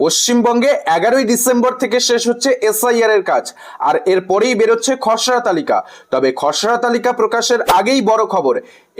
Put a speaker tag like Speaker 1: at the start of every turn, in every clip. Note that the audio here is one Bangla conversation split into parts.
Speaker 1: পশ্চিমবঙ্গে 11ই ডিসেম্বর থেকে শেষ হচ্ছে এসআইআর এর কাজ, আর এরপরেই বেরোচ্ছে খসড়া তালিকা। তবে খসড়া তালিকা প্রকাশের আগেই বড় খবর,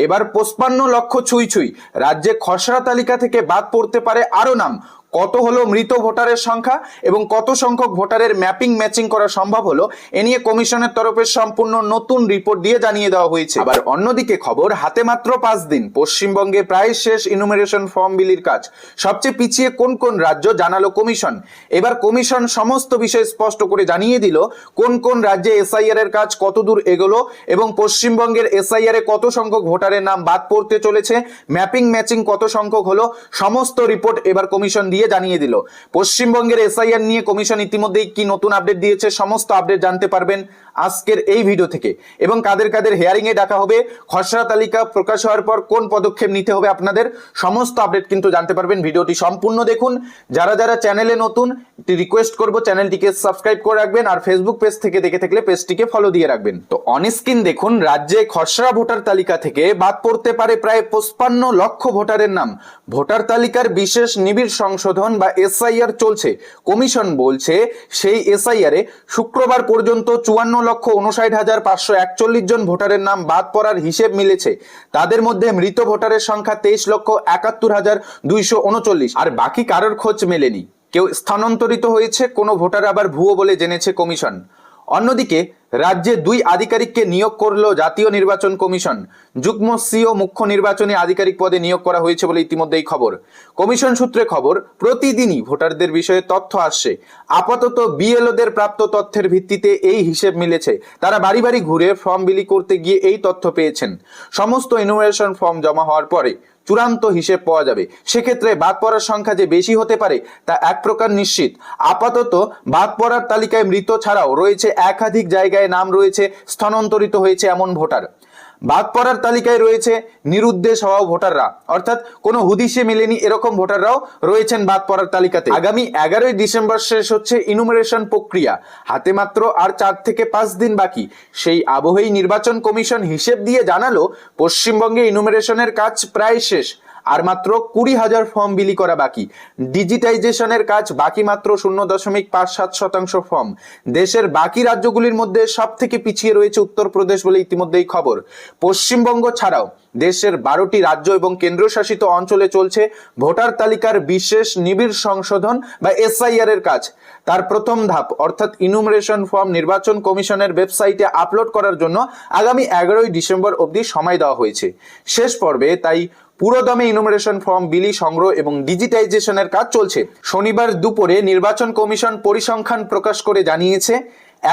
Speaker 1: এবার 55 লক্ষ ছুঁই ছুঁই। রাজ্যে খসড়া তালিকা থেকে বাদ পড়তে পারে আরো নাম। কত হলো মৃত ভোটারের সংখ্যা এবং কত সংখ্যক ভোটারের ম্যাপিং ম্যাচিং করা সম্ভব হলো, এ নিয়ে কমিশনের তরফে সম্পূর্ণ নতুন রিপোর্ট দিয়ে জানিয়ে দেওয়া হয়েছে। আবার অন্যদিকে খবর, হাতে মাত্র 5 দিন, পশ্চিমবঙ্গে প্রায় শেষ ইনুমারেশন ফর্ম বিলির কাজ। সবচেয়ে পিছিয়ে কোন কোন রাজ্য জানালো কমিশন। এবার কমিশন সমস্ত বিষয় স্পষ্ট করে জানিয়ে দিল কোন কোন রাজ্যে এসআইআর এর কাজ কতদূর এগোলো এবং পশ্চিমবঙ্গের এসআইআর এ কত সংখ্যক ভোটারের নাম বাদ পড়তে চলেছে, ম্যাপিং ম্যাচিং কত সংখ্যক হলো, সমস্ত রিপোর্ট এবার কমিশন জানিয়ে দিল। পশ্চিমবঙ্গের এসআইআর নিয়ে কমিশন ইতিমধ্যেই কি নতুন আপডেট দিয়েছে, সমস্ত আপডেট জানতে পারবেন আজকের এই ভিডিও থেকে। এবং কাদের কাদের হিয়ারিং এ ডাকা হবে, খসড়া তালিকা প্রকাশ হওয়ার পর কোন পদক্ষেপ নিতে হবে আপনাদের, সমস্ত আপডেট কিন্তু জানতে পারবেন। ভিডিওটি সম্পূর্ণ দেখুন। যারা যারা চ্যানেলে নতুন, রিকোয়েস্ট করব চ্যানেলটিকে সাবস্ক্রাইব করে রাখবেন, আর ফেসবুক পেজ থেকে দেখে থাকলে পেজটিকে ফলো দিয়ে রাখবেন। তো অন স্ক্রিন দেখুন, রাজ্যে খসড়া ভোটার তালিকা থেকে বাদ পড়তে পারে প্রায় 55 লক্ষ ভোটারের নাম। ভোটার তালিকার বিশেষ নিবিড় সংশোধন বা এসআইআর চলছে। কমিশন বলছে সেই এসআইআর এ শুক্রবার পর্যন্ত 54,59,541 জন ভোটারের নাম বাদ পড়ার হিসেব মিলেছে। তাদের মধ্যে মৃত ভোটারের সংখ্যা 23,71,239, আর বাকি কারোর খোঁজ মেলেনি। কেউ স্থানান্তরিত হয়েছে, কোনো ভোটার আবার ভুয়ো বলে জেনেছে কমিশন। অন্যদিকে রাজ্যে 2 আধিকারিককে নিয়োগ করলো জাতীয় নির্বাচন কমিশন। যুগ্ম সিও মুখ্য নির্বাচনী আধিকারিক পদে নিয়োগ করা হয়েছে বলে ইতিমধ্যেই খবর। কমিশন সূত্রে খবর, প্রতিদিনই ভোটারদের বিষয়ে তথ্য আসছে। আপাতত বিএলওদের প্রাপ্ত তথ্যের ভিত্তিতে এই হিসেব মিলেছে। তারা বাড়ি বাড়ি ঘুরে ফর্ম বিলি করতে গিয়ে এই তথ্য পেয়েছেন। সমস্ত ইনুমারেশন ফর্ম জমা হওয়ার পরে চূড়ান্ত হিসেব পাওয়া যাবে। সেক্ষেত্রে বাদ পড়ার সংখ্যা যে বেশি হতে পারে তা এক প্রকার নিশ্চিত। আপাতত বাদ পড়ার তালিকায় মৃত ছাড়াও রয়েছে একাধিক জায়গায় নাম রয়েছে স্থানান্তরিত হয়েছে এমন ভোটার। বাদ পড়ার তালিকায় রয়েছে নিরুদ্দেশ হওয়া ভোটাররা, অর্থাৎ কোনো হুদিশে মেলেনি এরকম ভোটাররাও রয়েছেন বাদ পড়ার তালিকাতে। আগামী 11ই ডিসেম্বর শেষ হচ্ছে ইনুমারেশন প্রক্রিয়া। হাতে মাত্র আর 4 থেকে 5 দিন বাকি। সেই আবহেই নির্বাচন কমিশন হিসেব দিয়ে জানালো পশ্চিমবঙ্গে ইনুমারেশনের কাজ প্রায় শেষ, আর মাত্র 20,000 ফর্ম বিলি করা বাকি। ডিজিটাইজেশনের কাজ বাকি মাত্র 0.57% ফর্ম। দেশের বাকি রাজ্যগুলির মধ্যে সব থেকে পিছিয়ে রয়েছে উত্তরপ্রদেশ বলে ইতিমধ্যেই খবর। পশ্চিমবঙ্গ ছাড়াও দেশের 12টি রাজ্য এবং কেন্দ্রশাসিত অঞ্চলে চলছে ভোটার তালিকার বিশেষ নিবিড় সংশোধন বা এসআইআর এর কাজ। তার প্রথম ধাপ অর্থাৎ ইনুমারেশন ফর্ম নির্বাচন কমিশনের ওয়েবসাইটে আপলোড করার জন্য আগামী 11ই ডিসেম্বর অবধি সময় দেওয়া হয়েছে। শেষ পর্বে তাই পুরোদমে ইনুমারেশন ফর্ম বিলি সংগ্রহ এবং ডিজিটাইজেশনের কাজ চলছে। শনিবার দুপুরে নির্বাচন কমিশন পরিসংখ্যান প্রকাশ করে জানিয়েছে,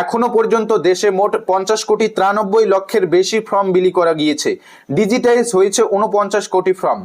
Speaker 1: এখনো পর্যন্ত দেশে মোট 50,93,00,000 বেশি ফর্ম বিলি করা গিয়েছে। ডিজিটাইজ হয়েছে 49 কোটি ফর্ম।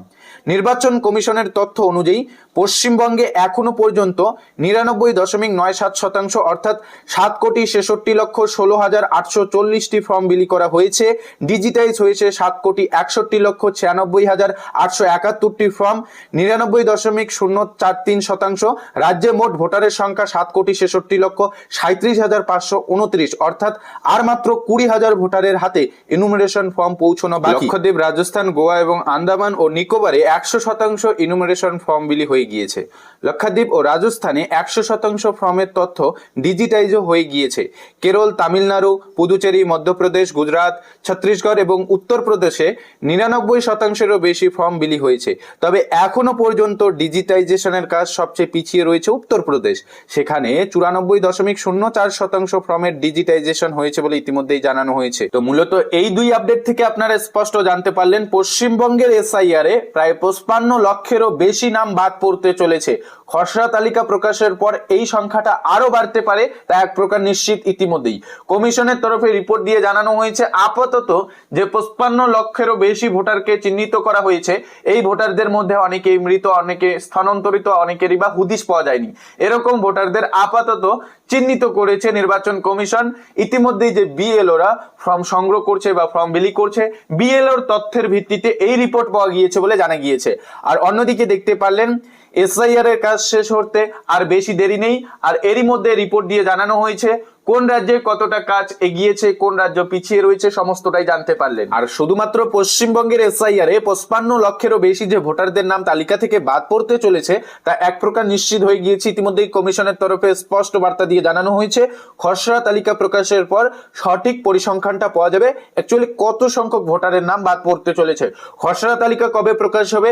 Speaker 1: নির্বাচন কমিশনের তথ্য অনুযায়ী পশ্চিমবঙ্গে এখনো পর্যন্ত 99.97% অর্থাৎ 7,66,16,840টি ফর্ম বিলি করা হয়েছে। ডিজিটাইজ হয়েছে 7,61,96,871টি ফর্ম, 99.043%। রাজ্যে মোট ভোটারের সংখ্যা 7,66,37,529, অর্থাৎ আর মাত্র 20,000 ভোটারের হাতে ইনুমারেশন ফর্ম পৌঁছানো বাকি। লক্ষদ্বীপ, রাজস্থান, গোয়া এবং আন্দামান ও নিকোবরে 100% ইনুমারেশন ফর্ম বিলি হয়ে গিয়েছে। লক্ষদ্বীপ ও রাজস্থানে 100% ফর্মের তথ্য ডিজিটাইজও হয়ে গিয়েছে। কেরল, তামিলনাড়ু, পুদুচেরি, মধ্যপ্রদেশ, গুজরাট, ছত্তিশগড় এবং উত্তরপ্রদেশে 99%-এরও বেশি ফর্ম বিলি হয়েছে। তবে এখনো পর্যন্ত ডিজিটাইজেশনের কাজ সবচেয়ে পিছিয়ে রয়েছে উত্তরপ্রদেশ। সেখানে 94.04% ফর্মের ডিজিটাইজেশন হয়েছে বলে ইতিমধ্যেই জানানো হয়েছে। তো মূলত এই 2 আপডেট থেকে আপনারা স্পষ্ট জানতে পারলেন পশ্চিমবঙ্গের এসআইআর এ প্রায় 55 লক্ষেরও বেশি নাম বাদ পড়তে চলেছে। খসড়া তালিকা প্রকাশের পর এই সংখ্যাটা আরো বাড়তে পারে তা এক প্রকার নিশ্চিত ইতিমধ্যেই। কমিশনের তরফে রিপোর্ট দিয়ে জানানো হয়েছে আপাতত যে 55 লক্ষেরও বেশি ভোটারকে চিহ্নিত করা হয়েছে, এই ভোটারদের মধ্যে অনেকেই মৃত, অনেকে স্থানান্তরিত, অনেকেরই বা হুদিশ পাওয়া যায়নি। এরকম ভোটারদের আপাতত চিহ্নিত করেছে নির্বাচন কমিশন। ইতিমধ্যেই যে বিএলওরা ফর্ম সংগ্রহ করছে বা ফর্ম বিলি করছে, বিএলওর তথ্যের ভিত্তিতে এই রিপোর্ট পাওয়া গিয়েছে বলে জানা গিয়েছে। আর অন্যদিকে দেখতে পারলেন এসআইআর এর কাজ শেষ হতে আর বেশি দেরি নেই। আর এরই মধ্যে রিপোর্ট দিয়ে জানানো হয়েছে কোন রাজ্যে কতটা কাজ এগিয়েছে, কোন রাজ্য পিছিয়ে রয়েছে, সমস্তটাই জানতে পারলেন। আর শুধুমাত্র পশ্চিমবঙ্গের এসআইআর এ 55 লক্ষেরও বেশি যে ভোটারদের নাম তালিকা থেকে বাদ পড়তে চলেছে তা এক প্রকার নিশ্চিত হয়ে গিয়েছে। ইতিমধ্যেই কমিশনের তরফে স্পষ্ট বার্তা দিয়ে জানানো হয়েছে খসড়া তালিকা প্রকাশের পর সঠিক পরিসংখ্যানটা পাওয়া যাবে, অ্যাকচুয়ালি কত সংখ্যক ভোটারের নাম বাদ পড়তে চলেছে। খসড়া তালিকা কবে প্রকাশ হবে?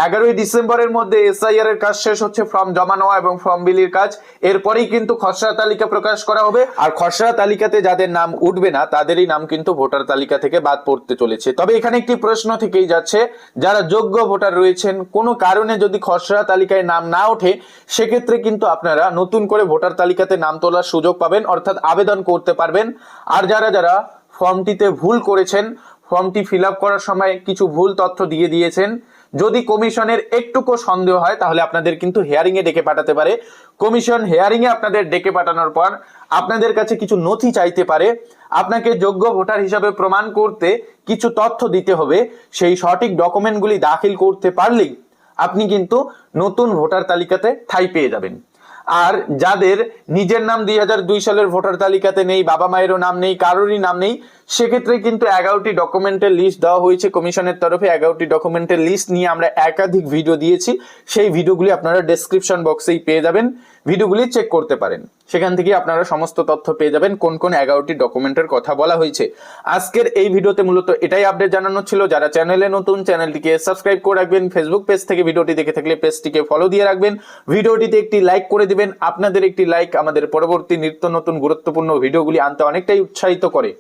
Speaker 1: 11ই ডিসেম্বরের মধ্যে এসআইআর এর কাজ শেষ হচ্ছে, ফর্ম জমা নেওয়া এবং ফর্ম বিলির কাজ। এরপরেই কিন্তু খসড়া তালিকা প্রকাশ করা হবে। আর খসড়া তালিকাতে যাদের নাম উঠবে না তাদেরই নাম কিন্তু ভোটার তালিকা থেকে বাদ পড়তে চলেছে। তবে এখানে একটি প্রশ্ন থেকেই যাচ্ছে, যারা যোগ্য ভোটার রয়েছেন কোনো কারণে যদি খসড়া তালিকায় নাম না ওঠে সেক্ষেত্রে কিন্তু আপনারা নতুন করে ভোটার তালিকাতে নাম তোলার সুযোগ পাবেন, অর্থাৎ আবেদন করতে পারবেন। আর যারা যারা ফর্মটিতে ভুল করেছেন, ফর্মটি ফিল আপ করার সময় কিছু ভুল তথ্য দিয়ে দিয়েছেন, যদি কমিশনের একটুকু সন্দেহ হয় তাহলে আপনাদের কিন্তু হিয়ারিং এ ডেকে পাঠাতে পারে। কমিশন হিয়ারিং এ আপনাদের ডেকে পাঠানোর পর আপনাদের কাছে কিছু নথি চাইতে পারে, আপনাকে যোগ্য ভোটার হিসাবে প্রমাণ করতে কিছু তথ্য দিতে হবে। সেই সঠিক ডকুমেন্টগুলি দাখিল করতে পারলেই আপনি কিন্তু নতুন ভোটার তালিকাতে ঠাঁই পেয়ে যাবেন। আর যাদের নিজের নাম 2002 সালের ভোটার তালিকাতে নেই, বাবা মায়েরও নাম নেই, কারোরই নাম নেই, সেক্ষেত্রে কিন্তু 11টি ডকুমেন্টের লিস্ট দেওয়া হয়েছে কমিশনের তরফে। 11টি ডকুমেন্টের লিস্ট নিয়ে আমরা একাধিক ভিডিও দিয়েছি, সেই ভিডিওগুলি আপনারা ডেসক্রিপশন বক্সেই পেয়ে যাবেন, ভিডিওগুলি চেক করতে পারেন। সেখান থেকে আপনারা সমস্ত তথ্য পেয়ে যাবেন কোন কোন 11টি ডকুমেন্টের কথা বলা হয়েছে। আজকের এই ভিডিওতে মূলত এটাই আপডেট জানানো ছিল। যারা চ্যানেলে নতুন, চ্যানেলটিকে সাবস্ক্রাইব করে রাখবেন। ফেসবুক পেজ থেকে ভিডিওটি দেখে থাকলে পেজটিকে ফলো দিয়ে রাখবেন। ভিডিওটিতে একটি লাইক করে দিবেন। আপনাদের একটি লাইক আমাদের পরবর্তী নিত্য নতুন গুরুত্বপূর্ণ ভিডিওগুলি আনতে অনেকটাই উৎসাহিত করে।